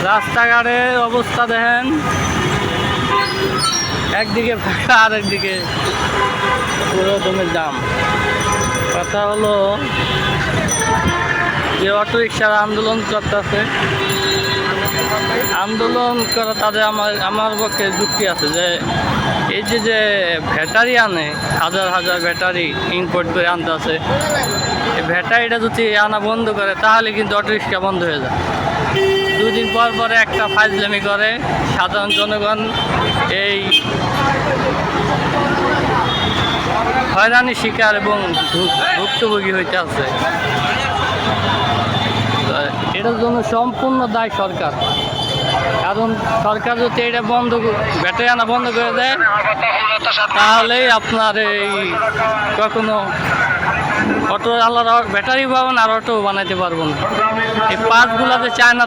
রাস্তাঘাটের অবস্থা দেখেন, একদিকে ফাঁকা আর একদিকে পুরো দমে জাম। কথা হলো যে অটো রিক্সার আন্দোলন করতেছে, আন্দোলন করা তাদের আমার পক্ষে যুক্তি আছে যে এই যে ব্যাটারি আনে, হাজার হাজার ব্যাটারি ইম্পোর্ট করে আনতে আছে, এই ব্যাটারিটা যদি আনা বন্ধ করে তাহলে কিন্তু অটো রিক্সা বন্ধ হয়ে যায়। দুদিন পর পরে একটা ফাইজলামি করে, সাধারণ জনগণ এই হয়রানির শিকার এবং ভুক্তভোগী হইতে আছে। এটার জন্য সম্পূর্ণ দায় সরকার, কারণ সরকার যদি এটা ব্যাটারি আনা বন্ধ করে দেয় তাহলেই আপনার এই কখনো অটো আলাদা ব্যাটারি পাবেন আর অটো বানাইতে পারবো না। এই পার্টগুলো যে চায়না